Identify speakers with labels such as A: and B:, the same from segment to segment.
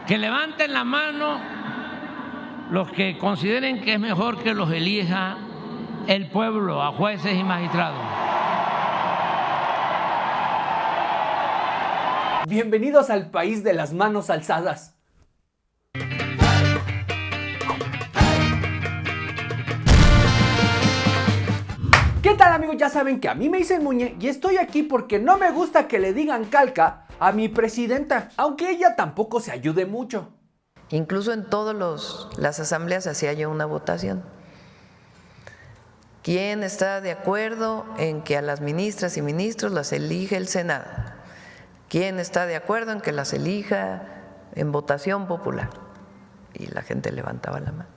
A: Que levanten la mano los que consideren que es mejor que los elija el pueblo a jueces y magistrados.
B: Bienvenidos al país de las manos alzadas. ¿Qué tal, amigos? Ya saben que a mí me dicen Muñe y estoy aquí porque no me gusta que le digan calca a mi presidenta, aunque ella tampoco se ayude mucho.
C: Incluso en todas las asambleas hacía yo una votación. ¿Quién está de acuerdo en que a las ministras y ministros las elige el Senado? ¿Quién está de acuerdo en que las elija en votación popular? Y la gente levantaba la mano.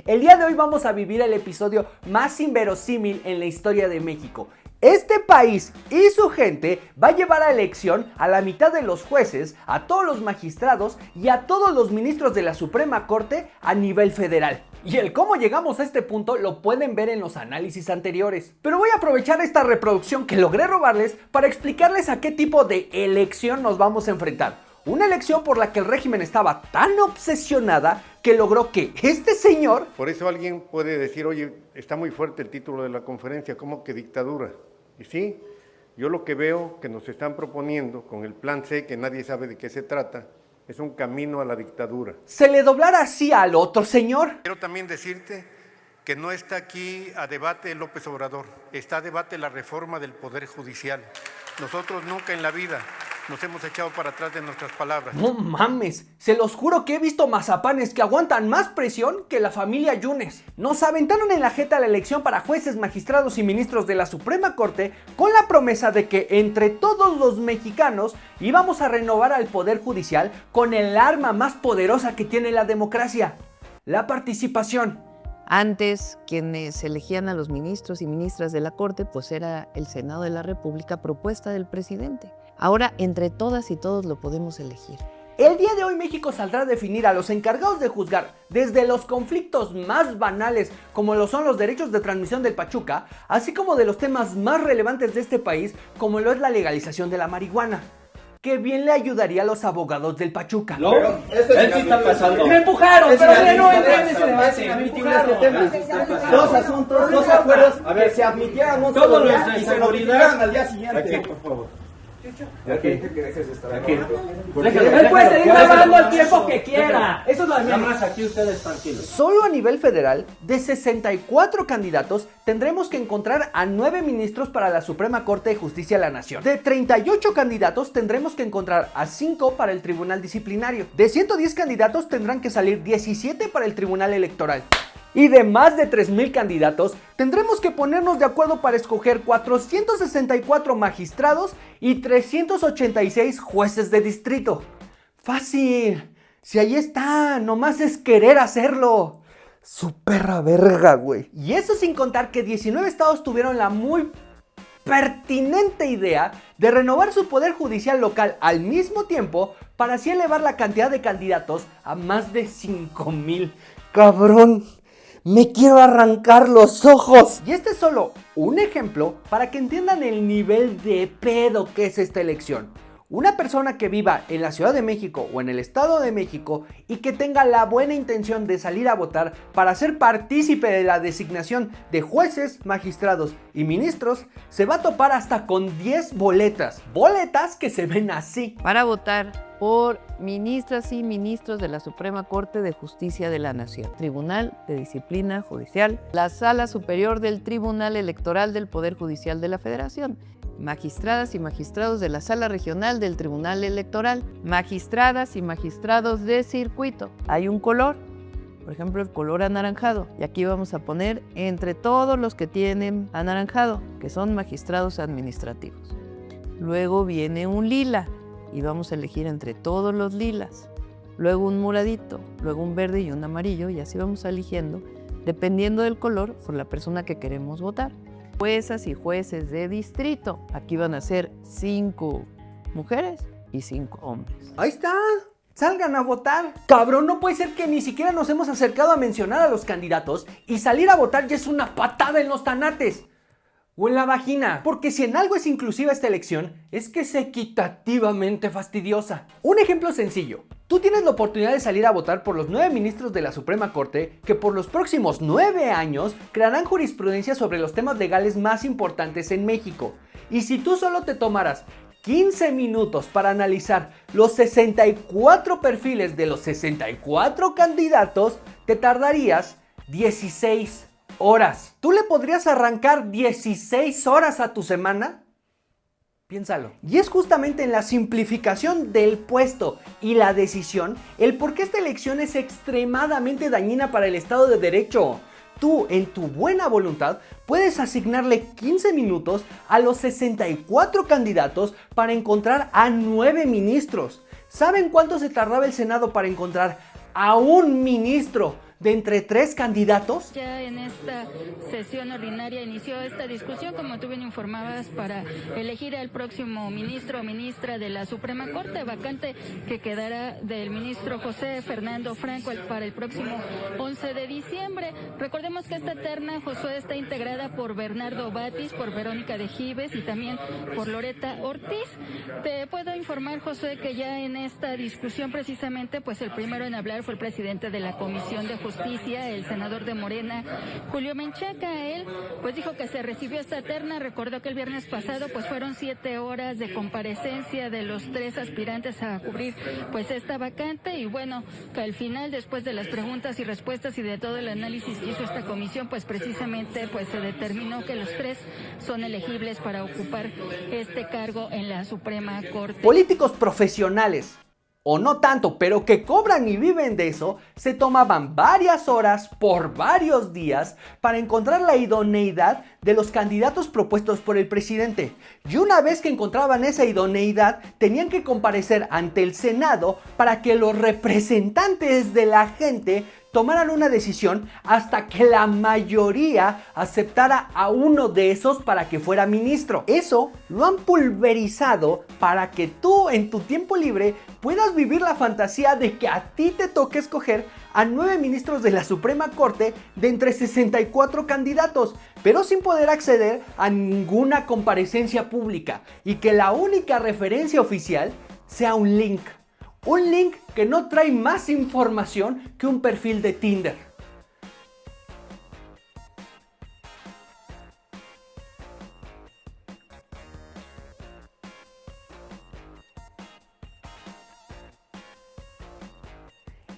B: El día de hoy vamos a vivir el episodio más inverosímil en la historia de México. Este país y su gente va a llevar a elección a la mitad de los jueces, a todos los magistrados y a todos los ministros de la Suprema Corte a nivel federal. Y el cómo llegamos a este punto lo pueden ver en los análisis anteriores. Pero voy a aprovechar esta reproducción que logré robarles para explicarles a qué tipo de elección nos vamos a enfrentar. Una elección por la que el régimen estaba tan obsesionada que logró que este señor...
D: Por eso alguien puede decir, oye, está muy fuerte el título de la conferencia, ¿cómo que dictadura? Y sí, yo lo que veo que nos están proponiendo con el plan C, que nadie sabe de qué se trata, es un camino a la dictadura.
B: ¿Se le doblara así al otro señor?
D: Quiero también decirte que no está aquí a debate López Obrador, está a debate la reforma del Poder Judicial. Nosotros nunca en la vida nos hemos echado para atrás de nuestras palabras.
B: No mames, se los juro que he visto mazapanes que aguantan más presión que la familia Yunes. Nos aventaron en la jeta la elección para jueces, magistrados y ministros de la Suprema Corte con la promesa de que entre todos los mexicanos íbamos a renovar al Poder Judicial con el arma más poderosa que tiene la democracia, la participación.
C: Antes, quienes elegían a los ministros y ministras de la Corte, pues era el Senado de la República, propuesta del presidente. Ahora, entre todas y todos lo podemos elegir.
B: El día de hoy México saldrá a definir a los encargados de juzgar desde los conflictos más banales, como lo son los derechos de transmisión del Pachuca, así como de los temas más relevantes de este país, como lo es la legalización de la marihuana. Que bien le ayudaría a los abogados del Pachuca.
E: No, él sí está pasando.
B: Me empujaron, pero ya no entré en ese debate.
E: Me empujaron. Dos asuntos, dos acuerdos que se admitieran un solo día y se notificaran al día siguiente. Aquí, por favor. Aquí. Él
B: puede seguir grabando el tiempo que quiera. Eso es lo
E: nada más aquí ustedes tranquilos.
B: Solo a nivel federal, de 64 candidatos, tendremos que encontrar a 9 ministros para la Suprema Corte de Justicia de la Nación. De 38 candidatos, tendremos que encontrar a 5 para el Tribunal Disciplinario. De 110 candidatos, tendrán que salir 17 para el Tribunal Electoral. Y de más de 3,000 candidatos, tendremos que ponernos de acuerdo para escoger 464 magistrados y 386 jueces de distrito. Fácil, si ahí está, nomás es querer hacerlo. Su perra verga, güey. Y eso sin contar que 19 estados tuvieron la muy pertinente idea de renovar su poder judicial local al mismo tiempo para así elevar la cantidad de candidatos a más de 5,000. ¡Cabrón! ¡Me quiero arrancar los ojos! Y este es solo un ejemplo para que entiendan el nivel de pedo que es esta elección. Una persona que viva en la Ciudad de México o en el Estado de México y que tenga la buena intención de salir a votar para ser partícipe de la designación de jueces, magistrados y ministros, se va a topar hasta con 10 boletas. Boletas que se ven así.
C: Para votar por ministras y ministros de la Suprema Corte de Justicia de la Nación, Tribunal de Disciplina Judicial, la Sala Superior del Tribunal Electoral del Poder Judicial de la Federación, magistradas y magistrados de la Sala Regional del Tribunal Electoral, magistradas y magistrados de circuito. Hay un color, por ejemplo el color anaranjado, y aquí vamos a poner entre todos los que tienen anaranjado, que son magistrados administrativos. Luego viene un lila, y vamos a elegir entre todos los lilas, luego un moradito, luego un verde y un amarillo, y así vamos eligiendo, dependiendo del color, por la persona que queremos votar. Juezas y jueces de distrito, aquí van a ser 5 mujeres y 5 hombres.
B: Ahí está, salgan a votar. Cabrón, no puede ser que ni siquiera nos hemos acercado a mencionar a los candidatos y salir a votar ya es una patada en los tanates. o en la vagina, porque si en algo es inclusiva esta elección, es que es equitativamente fastidiosa. Un ejemplo sencillo. Tú tienes la oportunidad de salir a votar por los 9 ministros de la Suprema Corte que por los próximos 9 años crearán jurisprudencia sobre los temas legales más importantes en México. Y si tú solo te tomaras 15 minutos para analizar los 64 perfiles de los 64 candidatos, te tardarías 16 horas. ¿Tú le podrías arrancar 16 horas a tu semana? Piénsalo. Y es justamente en la simplificación del puesto y la decisión el por qué esta elección es extremadamente dañina para el Estado de Derecho. Tú, en tu buena voluntad, puedes asignarle 15 minutos a los 64 candidatos para encontrar a 9 ministros. ¿Saben cuánto se tardaba el Senado para encontrar a un ministro de entre 3 candidatos?
F: Ya en esta sesión ordinaria inició esta discusión, como tú bien informabas, para elegir al próximo ministro o ministra de la Suprema Corte, vacante que quedará del ministro José Fernando Franco para el próximo 11 de diciembre. Recordemos que esta terna, Josué, está integrada por Bernardo Batis, por Verónica de Gives y también por Loreta Ortiz. Te puedo informar, Josué, que ya en esta discusión precisamente, pues el primero en hablar fue el presidente de la Comisión de Justicia, el senador de Morena, Julio Menchaca. Él pues dijo que se recibió esta terna, recordó que el viernes pasado pues fueron 7 horas de comparecencia de los 3 aspirantes a cubrir pues esta vacante, y bueno, que al final, después de las preguntas y respuestas y de todo el análisis que hizo esta comisión, pues precisamente pues se determinó que los 3 son elegibles para ocupar este cargo en la Suprema Corte.
B: Políticos profesionales, o no tanto, pero que cobran y viven de eso, se tomaban varias horas por varios días para encontrar la idoneidad de los candidatos propuestos por el presidente. Y una vez que encontraban esa idoneidad, tenían que comparecer ante el Senado para que los representantes de la gente tomaran una decisión hasta que la mayoría aceptara a uno de esos para que fuera ministro. Eso lo han pulverizado para que tú en tu tiempo libre puedas vivir la fantasía de que a ti te toque escoger a 9 ministros de la Suprema Corte de entre 64 candidatos, pero sin poder acceder a ninguna comparecencia pública, y que la única referencia oficial sea un link. Un link que no trae más información que un perfil de Tinder.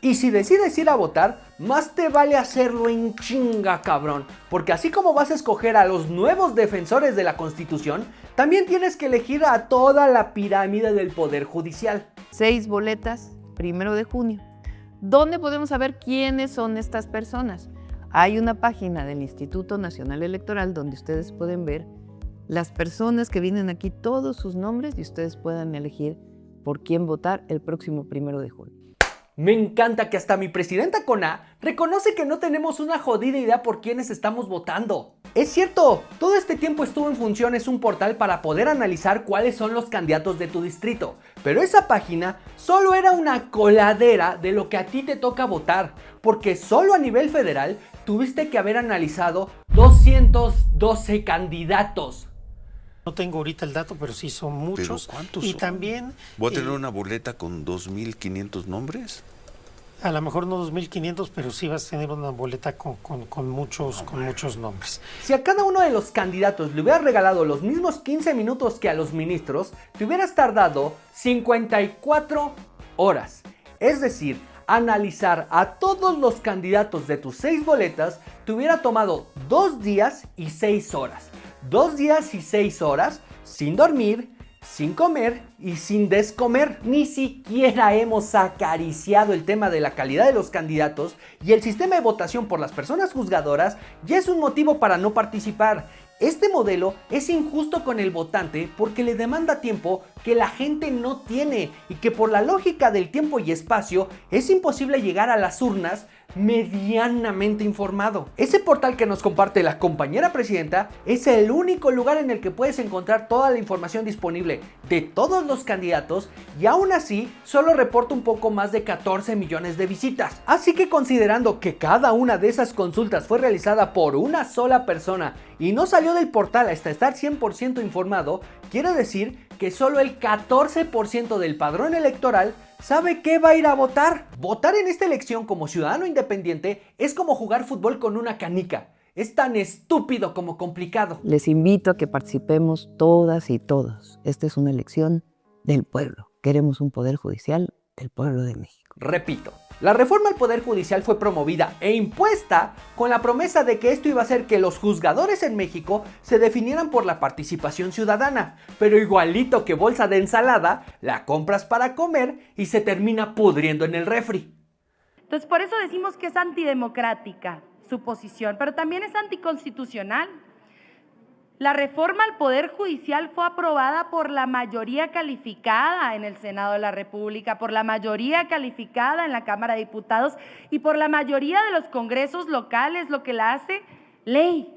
B: Y si decides ir a votar, más te vale hacerlo en chinga, cabrón. Porque así como vas a escoger a los nuevos defensores de la Constitución, también tienes que elegir a toda la pirámide del Poder Judicial.
C: 6 boletas, 1 de junio. ¿Dónde podemos saber quiénes son estas personas? Hay una página del Instituto Nacional Electoral donde ustedes pueden ver las personas que vienen aquí, todos sus nombres, y ustedes puedan elegir por quién votar el próximo 1 de junio.
B: Me encanta que hasta mi presidenta con A reconoce que no tenemos una jodida idea por quiénes estamos votando. Es cierto, todo este tiempo estuvo en funciones un portal para poder analizar cuáles son los candidatos de tu distrito, pero esa página solo era una coladera de lo que a ti te toca votar, porque solo a nivel federal tuviste que haber analizado 212 candidatos.
G: No tengo ahorita el dato, pero sí son muchos.
H: ¿Pero cuántos
G: y
H: son?
G: también...
H: ¿Voy a tener una boleta con 2.500 nombres?
G: A lo mejor no 2.500, pero sí vas a tener una boleta con muchos nombres.
B: Si a cada uno de los candidatos le hubieras regalado los mismos 15 minutos que a los ministros, te hubieras tardado 54 horas. Es decir, analizar a todos los candidatos de tus 6 boletas te hubiera tomado 2 días y 6 horas. 2 días y 6 horas sin dormir, sin comer y sin descomer. Ni siquiera hemos acariciado el tema de la calidad de los candidatos, y el sistema de votación por las personas juzgadoras ya es un motivo para no participar. Este modelo es injusto con el votante porque le demanda tiempo que la gente no tiene, y que por la lógica del tiempo y espacio es imposible llegar a las urnas medianamente informado. Ese portal que nos comparte la compañera presidenta es el único lugar en el que puedes encontrar toda la información disponible de todos los candidatos y aún así solo reporta un poco más de 14 millones de visitas. Así que considerando que cada una de esas consultas fue realizada por una sola persona y no salió del portal hasta estar 100% informado, quiere decir que solo el 14% del padrón electoral sabe qué va a ir a votar. Votar en esta elección como ciudadano independiente es como jugar fútbol con una canica. Es tan estúpido como complicado.
C: Les invito a que participemos todas y todos. Esta es una elección del pueblo. Queremos un poder judicial del pueblo de México.
B: Repito, la reforma al Poder Judicial fue promovida e impuesta con la promesa de que esto iba a hacer que los juzgadores en México se definieran por la participación ciudadana, pero igualito que bolsa de ensalada, la compras para comer y se termina pudriendo en el refri.
I: Entonces, por eso decimos que es antidemocrática su posición, pero también es anticonstitucional. La reforma al Poder Judicial fue aprobada por la mayoría calificada en el Senado de la República, por la mayoría calificada en la Cámara de Diputados y por la mayoría de los congresos locales, lo que la hace ley.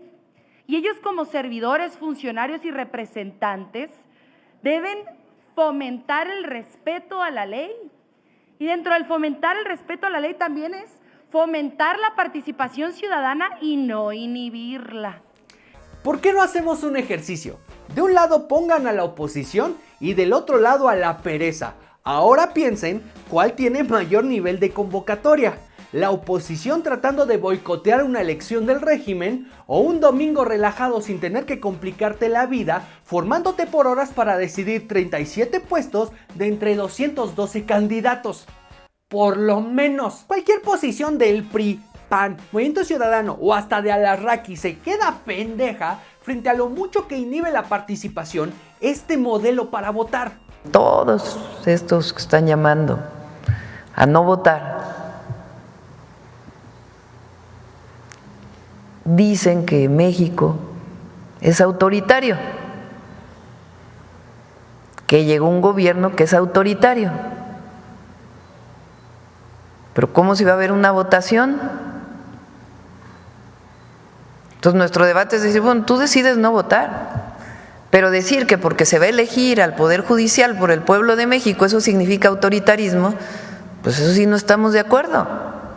I: Y ellos como servidores, funcionarios y representantes deben fomentar el respeto a la ley. Y dentro del fomentar el respeto a la ley también es fomentar la participación ciudadana y no inhibirla.
B: ¿Por qué no hacemos un ejercicio? De un lado pongan a la oposición y del otro lado a la pereza. Ahora piensen cuál tiene mayor nivel de convocatoria. La oposición tratando de boicotear una elección del régimen o un domingo relajado sin tener que complicarte la vida formándote por horas para decidir 37 puestos de entre 212 candidatos. Por lo menos, cualquier posición del PRI, PAN, Movimiento Ciudadano o hasta de Alarraqui se queda pendeja frente a lo mucho que inhibe la participación este modelo para votar.
C: Todos estos que están llamando a no votar dicen que México es autoritario, que llegó un gobierno que es autoritario. Pero ¿cómo si va a haber una votación? Entonces nuestro debate es decir, bueno, tú decides no votar, pero decir que porque se va a elegir al Poder Judicial por el pueblo de México, eso significa autoritarismo, pues eso sí no estamos de acuerdo.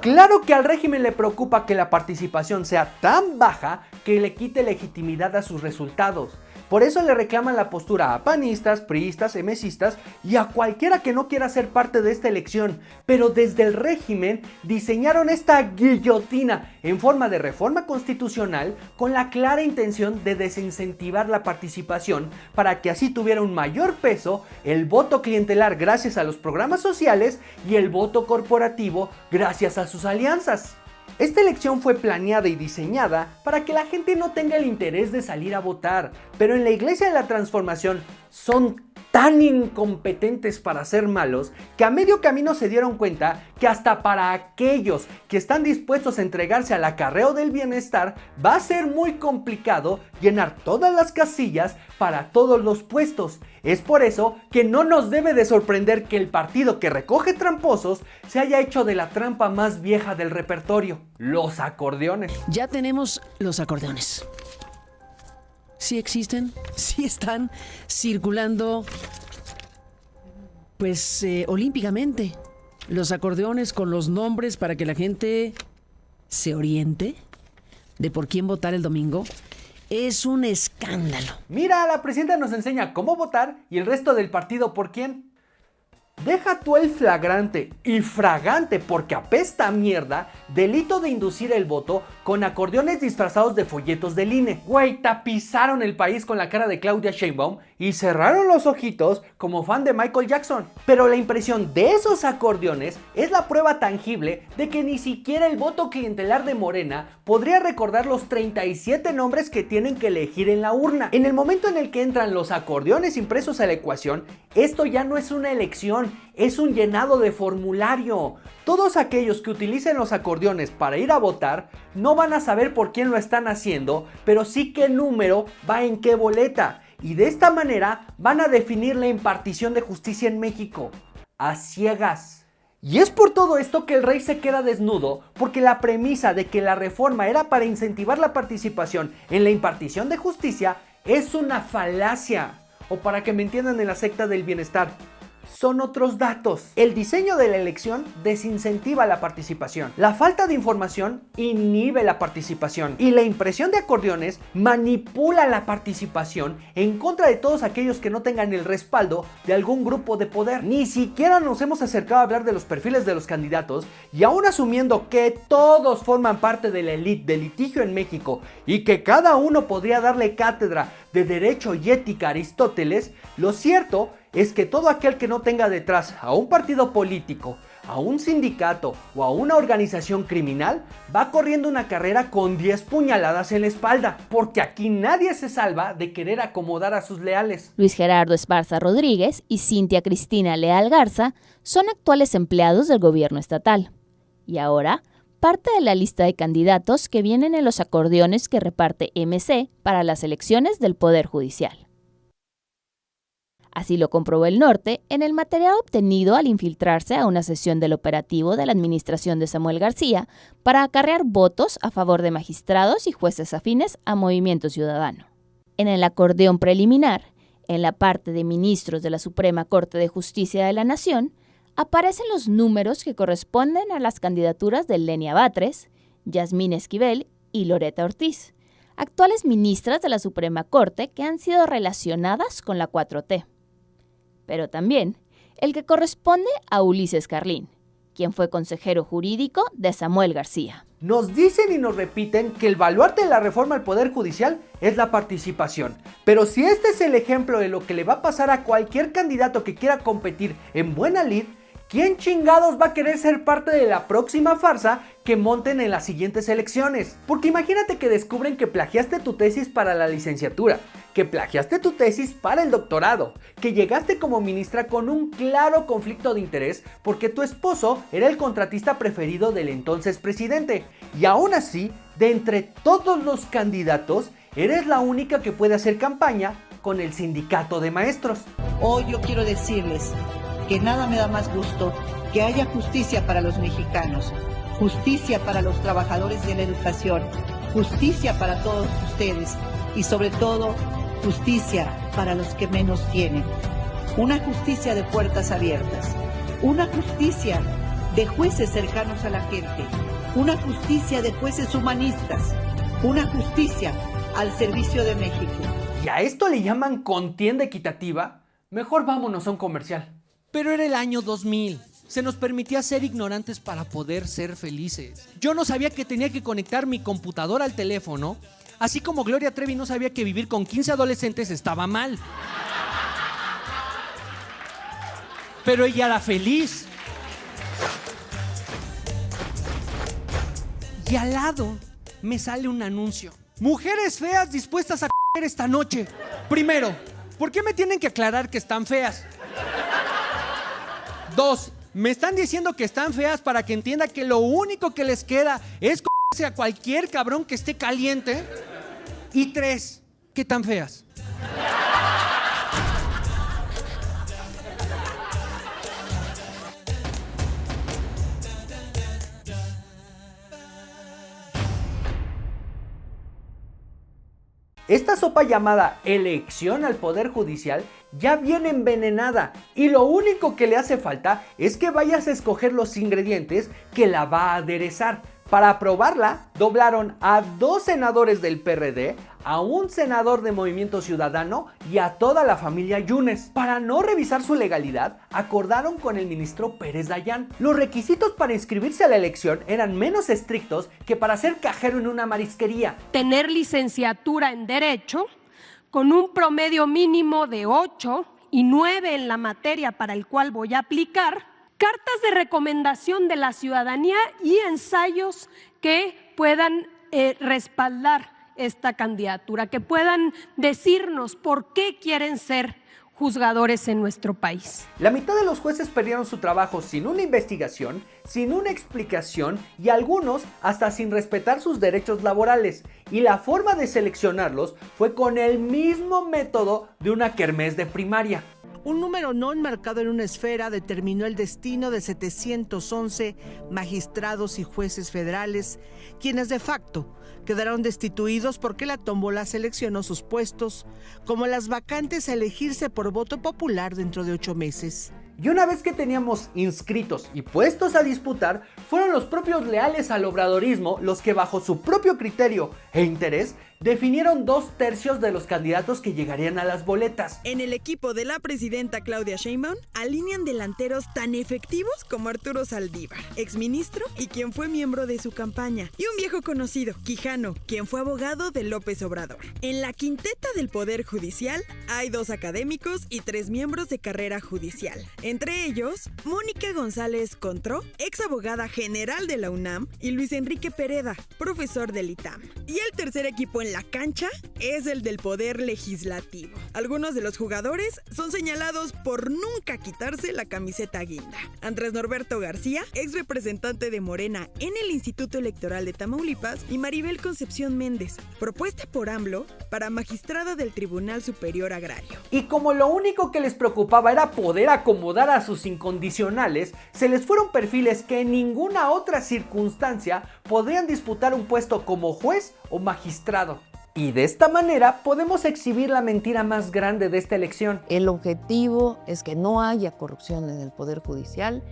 B: Claro que al régimen le preocupa que la participación sea tan baja que le quite legitimidad a sus resultados. Por eso le reclaman la postura a panistas, priistas, emesistas y a cualquiera que no quiera ser parte de esta elección. Pero desde el régimen diseñaron esta guillotina en forma de reforma constitucional con la clara intención de desincentivar la participación para que así tuviera un mayor peso el voto clientelar gracias a los programas sociales y el voto corporativo gracias a sus alianzas. Esta elección fue planeada y diseñada para que la gente no tenga el interés de salir a votar, pero en la Iglesia de la Transformación son tan incompetentes para ser malos que a medio camino se dieron cuenta que hasta para aquellos que están dispuestos a entregarse al acarreo del bienestar va a ser muy complicado llenar todas las casillas para todos los puestos. Es por eso que no nos debe de sorprender que el partido que recoge tramposos se haya hecho de la trampa más vieja del repertorio, los acordeones.
J: Ya tenemos los acordeones. Sí existen, sí están circulando, pues olímpicamente. Los acordeones con los nombres para que la gente se oriente de por quién votar el domingo. Es un escándalo.
B: Mira, la presidenta nos enseña cómo votar y el resto del partido por quién. Deja tú el flagrante y fragante, porque apesta a mierda, delito de inducir el voto con acordeones disfrazados de folletos del INE. Güey, tapizaron el país con la cara de Claudia Sheinbaum y cerraron los ojitos como fan de Michael Jackson. Pero la impresión de esos acordeones es la prueba tangible de que ni siquiera el voto clientelar de Morena podría recordar los 37 nombres que tienen que elegir en la urna. En el momento en el que entran los acordeones impresos a la ecuación, esto ya no es una elección, es un llenado de formulario. Todos aquellos que utilicen los acordeones para ir a votar no van a saber por quién lo están haciendo, pero sí qué número va en qué boleta. Y de esta manera van a definir la impartición de justicia en México. A ciegas. Y es por todo esto que el rey se queda desnudo, porque la premisa de que la reforma era para incentivar la participación en la impartición de justicia es una falacia. O para que me entiendan en la secta del bienestar, son otros datos. El diseño de la elección desincentiva la participación. La falta de información inhibe la participación. Y la impresión de acordeones manipula la participación en contra de todos aquellos que no tengan el respaldo de algún grupo de poder. Ni siquiera nos hemos acercado a hablar de los perfiles de los candidatos, y aún asumiendo que todos forman parte de la élite del litigio en México y que cada uno podría darle cátedra de derecho y ética a Aristóteles, lo cierto es que todo aquel que no tenga detrás a un partido político, a un sindicato o a una organización criminal va corriendo una carrera con 10 puñaladas en la espalda, porque aquí nadie se salva de querer acomodar a sus leales.
K: Luis Gerardo Esparza Rodríguez y Cintia Cristina Leal Garza son actuales empleados del gobierno estatal y ahora parte de la lista de candidatos que vienen en los acordeones que reparte MC para las elecciones del Poder Judicial. Así lo comprobó El Norte en el material obtenido al infiltrarse a una sesión del operativo de la administración de Samuel García para acarrear votos a favor de magistrados y jueces afines a Movimiento Ciudadano. En el acordeón preliminar, en la parte de ministros de la Suprema Corte de Justicia de la Nación, aparecen los números que corresponden a las candidaturas de Lenia Batres, Yasmín Esquivel y Loreta Ortiz, actuales ministras de la Suprema Corte que han sido relacionadas con la 4T. Pero también el que corresponde a Ulises Carlín, quien fue consejero jurídico de Samuel García.
B: Nos dicen y nos repiten que el baluarte de la reforma al Poder Judicial es la participación. Pero si este es el ejemplo de lo que le va a pasar a cualquier candidato que quiera competir en buena lid, ¿quién chingados va a querer ser parte de la próxima farsa que monten en las siguientes elecciones? Porque imagínate que descubren que plagiaste tu tesis para la licenciatura, que plagiaste tu tesis para el doctorado, que llegaste como ministra con un claro conflicto de interés porque tu esposo era el contratista preferido del entonces presidente. Y aún así, de entre todos los candidatos, eres la única que puede hacer campaña con el sindicato de maestros.
L: Hoy yo quiero decirles que nada me da más gusto que haya justicia para los mexicanos, justicia para los trabajadores de la educación, justicia para todos ustedes y sobre todo justicia para los que menos tienen. Una justicia de puertas abiertas, una justicia de jueces cercanos a la gente, una justicia de jueces humanistas, una justicia al servicio de México.
B: ¿Y a esto le llaman contienda equitativa? Mejor vámonos a un comercial.
M: Pero era el año 2000. Se nos permitía ser ignorantes para poder ser felices. Yo no sabía que tenía que conectar mi computadora al teléfono, así como Gloria Trevi no sabía que vivir con 15 adolescentes estaba mal. Pero ella era feliz. Y al lado me sale un anuncio. Mujeres feas dispuestas a coger esta noche. Primero, ¿por qué me tienen que aclarar que están feas? 2, me están diciendo que están feas para que entienda que lo único que les queda es cogerse a cualquier cabrón que esté caliente. Y 3, ¿qué tan feas?
B: Esta sopa llamada elección al Poder Judicial ya viene envenenada y lo único que le hace falta es que vayas a escoger los ingredientes que la va a aderezar. Para aprobarla, doblaron a 2 senadores del PRD, a un senador de Movimiento Ciudadano y a toda la familia Yunes. Para no revisar su legalidad, acordaron con el ministro Pérez Dayán. Los requisitos para inscribirse a la elección eran menos estrictos que para ser cajero en una marisquería.
N: Tener licenciatura en Derecho, con un promedio mínimo de 8 y 9 en la materia para el cual voy a aplicar, cartas de recomendación de la ciudadanía y ensayos que puedan respaldar esta candidatura, que puedan decirnos por qué quieren ser juzgadores en nuestro país.
B: La mitad de los jueces perdieron su trabajo sin una investigación, sin una explicación y algunos hasta sin respetar sus derechos laborales. Y la forma de seleccionarlos fue con el mismo método de una kermés de primaria.
O: Un número no enmarcado en una esfera determinó el destino de 711 magistrados y jueces federales, quienes de facto quedaron destituidos porque la tómbola seleccionó sus puestos como las vacantes a elegirse por voto popular dentro de 8 meses.
B: Y una vez que teníamos inscritos y puestos a disputar, fueron los propios leales al obradorismo los que bajo su propio criterio e interés definieron 2/3 de los candidatos que llegarían a las boletas.
P: En el equipo de la presidenta Claudia Sheinbaum alinean delanteros tan efectivos como Arturo Saldívar, exministro y quien fue miembro de su campaña, y un viejo conocido, Quijano, quien fue abogado de López Obrador. En la quinteta del Poder Judicial hay 2 académicos y 3 miembros de carrera judicial. Entre ellos, Mónica González Contró, ex abogada general de la UNAM, y Luis Enrique Pereda, profesor del ITAM. Y el tercer equipo en la cancha es el del Poder Legislativo. Algunos de los jugadores son señalados por nunca quitarse la camiseta guinda. Andrés Norberto García, ex representante de Morena en el Instituto Electoral de Tamaulipas, y Maribel Concepción Méndez, propuesta por AMLO para magistrada del Tribunal Superior Agrario.
B: Y como lo único que les preocupaba era poder acomodar a sus incondicionales, se les fueron perfiles que en ninguna otra circunstancia podrían disputar un puesto como juez o magistrado. Y de esta manera podemos exhibir la mentira más grande de esta elección.
C: El objetivo es que no haya corrupción en el Poder Judicial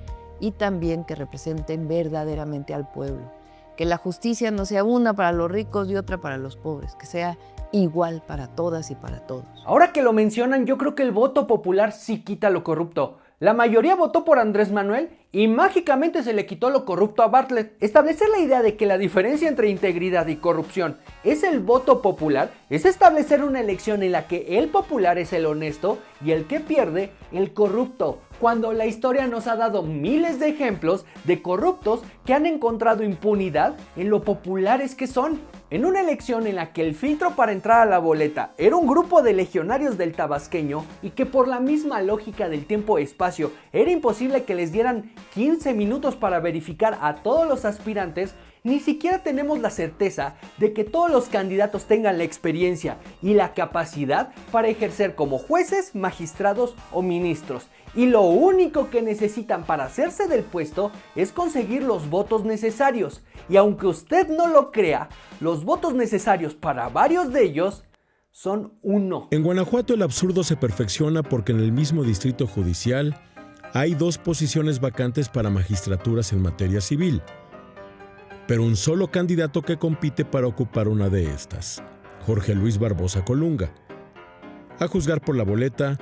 C: y también que representen verdaderamente al pueblo. Que la justicia no sea una para los ricos y otra para los pobres, que sea igual para todas y para todos.
B: Ahora que lo mencionan, yo creo que el voto popular sí quita lo corrupto. La mayoría votó por Andrés Manuel y mágicamente se le quitó lo corrupto a Bartlett. Establecer la idea de que la diferencia entre integridad y corrupción es el voto popular es establecer una elección en la que el popular es el honesto y el que pierde el corrupto, cuando la historia nos ha dado miles de ejemplos de corruptos que han encontrado impunidad en lo populares que son. En una elección en la que el filtro para entrar a la boleta era un grupo de legionarios del tabasqueño y que por la misma lógica del tiempo-espacio era imposible que les dieran 15 minutos para verificar a todos los aspirantes, ni siquiera tenemos la certeza de que todos los candidatos tengan la experiencia y la capacidad para ejercer como jueces, magistrados o ministros. Y lo único que necesitan para hacerse del puesto es conseguir los votos necesarios. Y aunque usted no lo crea, los votos necesarios para varios de ellos son 1.
Q: En Guanajuato el absurdo se perfecciona porque en el mismo distrito judicial hay 2 posiciones vacantes para magistraturas en materia civil, pero un solo candidato que compite para ocupar una de estas, Jorge Luis Barbosa Colunga. A juzgar por la boleta,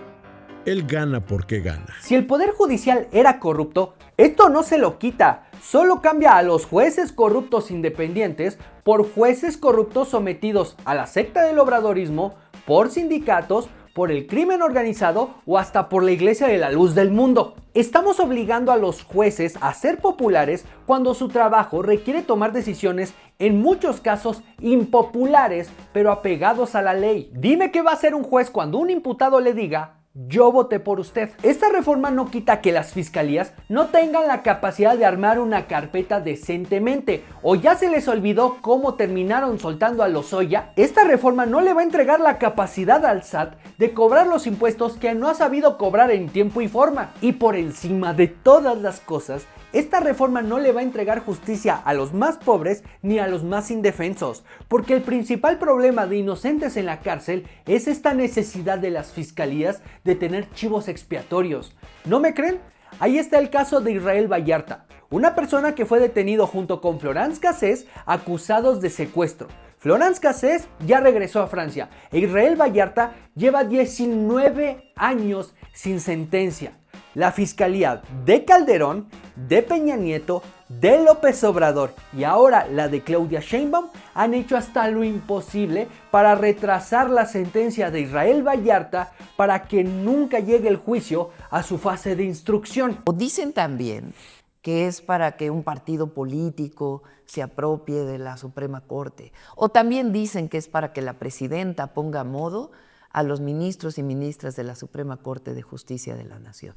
Q: él gana porque gana.
B: Si el Poder Judicial era corrupto, esto no se lo quita. Solo cambia a los jueces corruptos independientes por jueces corruptos sometidos a la secta del obradorismo, por sindicatos, por el crimen organizado o hasta por la Iglesia de la Luz del Mundo. Estamos obligando a los jueces a ser populares cuando su trabajo requiere tomar decisiones en muchos casos impopulares, pero apegados a la ley. Dime qué va a hacer un juez cuando un imputado le diga: yo voté por usted. Esta reforma no quita que las fiscalías no tengan la capacidad de armar una carpeta decentemente, o ya se les olvidó cómo terminaron soltando a Lozoya. Esta reforma no le va a entregar la capacidad al SAT de cobrar los impuestos que no ha sabido cobrar en tiempo y forma. Y por encima de todas las cosas, esta reforma no le va a entregar justicia a los más pobres ni a los más indefensos, porque el principal problema de inocentes en la cárcel es esta necesidad de las fiscalías de tener chivos expiatorios. ¿No me creen? Ahí está el caso de Israel Vallarta, una persona que fue detenido junto con Florence Cassés acusados de secuestro. Florence Cassés ya regresó a Francia e Israel Vallarta lleva 19 años sin sentencia. La Fiscalía de Calderón, de Peña Nieto, de López Obrador y ahora la de Claudia Sheinbaum han hecho hasta lo imposible para retrasar la sentencia de Israel Vallarta para que nunca llegue el juicio a su fase de instrucción.
C: Dicen también que es para que un partido político se apropie de la Suprema Corte. O también dicen que es para que la presidenta ponga a modo a los ministros y ministras de la Suprema Corte de Justicia de la Nación.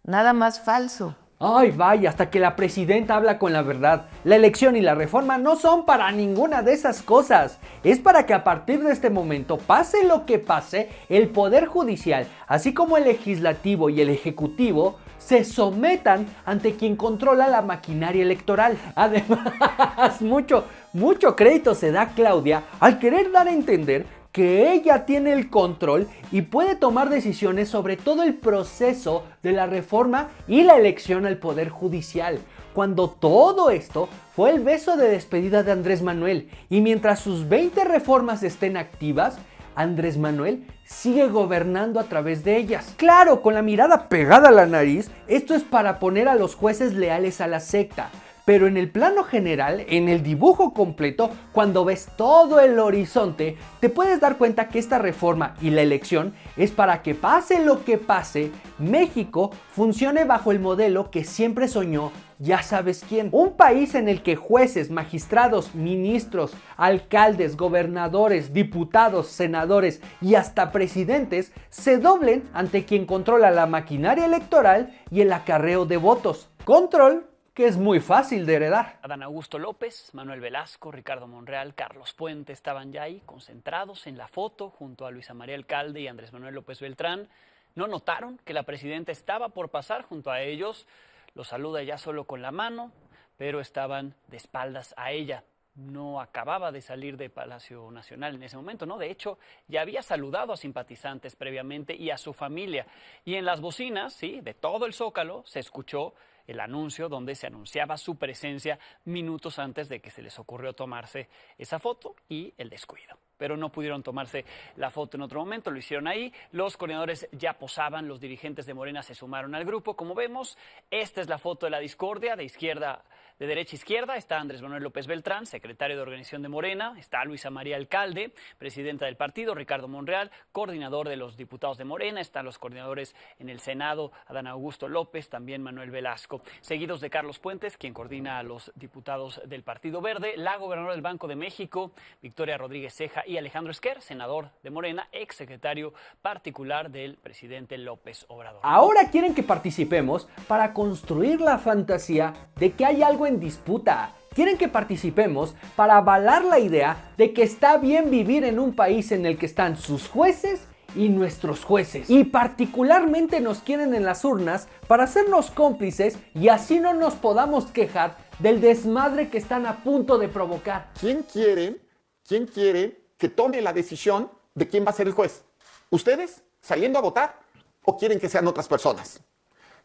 C: Nada más falso.
B: Ay, vaya, hasta que la presidenta habla con la verdad. La elección y la reforma no son para ninguna de esas cosas. Es para que a partir de este momento, pase lo que pase, el Poder Judicial, así como el Legislativo y el Ejecutivo, se sometan ante quien controla la maquinaria electoral. Además, mucho crédito se da a Claudia al querer dar a entender que ella tiene el control y puede tomar decisiones sobre todo el proceso de la reforma y la elección al Poder Judicial, cuando todo esto fue el beso de despedida de Andrés Manuel, y mientras sus 20 reformas estén activas, Andrés Manuel sigue gobernando a través de ellas. Claro, con la mirada pegada a la nariz, esto es para poner a los jueces leales a la secta. Pero en el plano general, en el dibujo completo, cuando ves todo el horizonte, te puedes dar cuenta que esta reforma y la elección es para que pase lo que pase, México funcione bajo el modelo que siempre soñó, ya sabes quién. Un país en el que jueces, magistrados, ministros, alcaldes, gobernadores, diputados, senadores y hasta presidentes se doblen ante quien controla la maquinaria electoral y el acarreo de votos. Control que es muy fácil de heredar.
R: Adán Augusto López, Manuel Velasco, Ricardo Monreal, Carlos Puente estaban ya ahí concentrados en la foto junto a Luisa María Alcalde y Andrés Manuel López Beltrán. No notaron que la presidenta estaba por pasar junto a ellos. Los saluda ya solo con la mano, pero estaban de espaldas a ella. No acababa de salir de Palacio Nacional en ese momento, ¿no? De hecho, ya había saludado a simpatizantes previamente y a su familia. Y en las bocinas, sí, de todo el Zócalo, se escuchó el anuncio donde se anunciaba su presencia minutos antes de que se les ocurrió tomarse esa foto y el descuido. Pero no pudieron tomarse la foto en otro momento, lo hicieron ahí. Los coordinadores ya posaban, los dirigentes de Morena se sumaron al grupo. Como vemos, esta es la foto de la discordia, de derecha a izquierda. Está Andrés Manuel López Beltrán, secretario de organización de Morena. Está Luisa María Alcalde, presidenta del partido. Ricardo Monreal, coordinador de los diputados de Morena. Están los coordinadores en el Senado, Adán Augusto López, también Manuel Velasco. Seguidos de Carlos Puentes, quien coordina a los diputados del Partido Verde. La gobernadora del Banco de México, Victoria Rodríguez Ceja, y Alejandro Esquer, senador de Morena, exsecretario particular del presidente López Obrador.
B: Ahora quieren que participemos para construir la fantasía de que hay algo en disputa. Quieren que participemos para avalar la idea de que está bien vivir en un país en el que están sus jueces y nuestros jueces. Y particularmente nos quieren en las urnas para hacernos cómplices y así no nos podamos quejar del desmadre que están a punto de provocar.
S: ¿Quién quiere que tome la decisión de quién va a ser el juez? ¿Ustedes saliendo a votar o quieren que sean otras personas?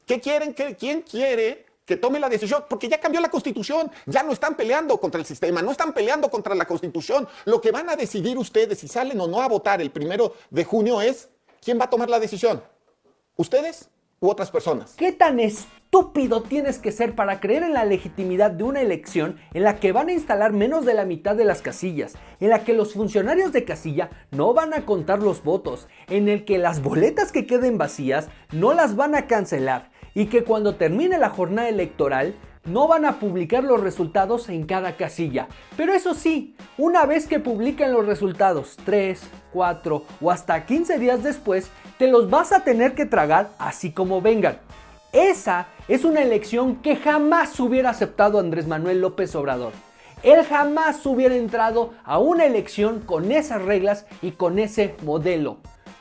S: ¿Quién quiere que tome la decisión? Porque ya cambió la Constitución, ya no están peleando contra el sistema, no están peleando contra la Constitución. Lo que van a decidir ustedes si salen o no a votar el 1 de junio es quién va a tomar la decisión, ¿ustedes u otras personas?
B: ¿Qué tan estúpido tienes que ser para creer en la legitimidad de una elección en la que van a instalar menos de la mitad de las casillas, en la que los funcionarios de casilla no van a contar los votos, en el que las boletas que queden vacías no las van a cancelar y que cuando termine la jornada electoral no van a publicar los resultados en cada casilla? Pero eso sí, una vez que publiquen los resultados 3, 4 o hasta 15 días después, te los vas a tener que tragar así como vengan. Esa es una elección que jamás hubiera aceptado Andrés Manuel López Obrador. Él jamás hubiera entrado a una elección con esas reglas y con ese modelo.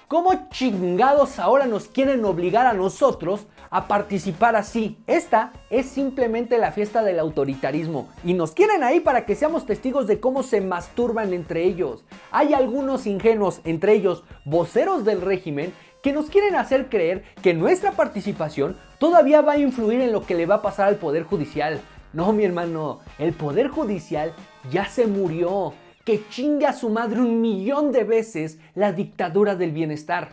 B: ¿Cómo chingados ahora nos quieren obligar a nosotros a participar así? Esta es simplemente la fiesta del autoritarismo y nos quieren ahí para que seamos testigos de cómo se masturban entre ellos. Hay algunos ingenuos, entre ellos voceros del régimen, que nos quieren hacer creer que nuestra participación todavía va a influir en lo que le va a pasar al Poder Judicial. No, mi hermano, el Poder Judicial ya se murió. Que chingue a su madre 1.000.000 de veces la dictadura del bienestar.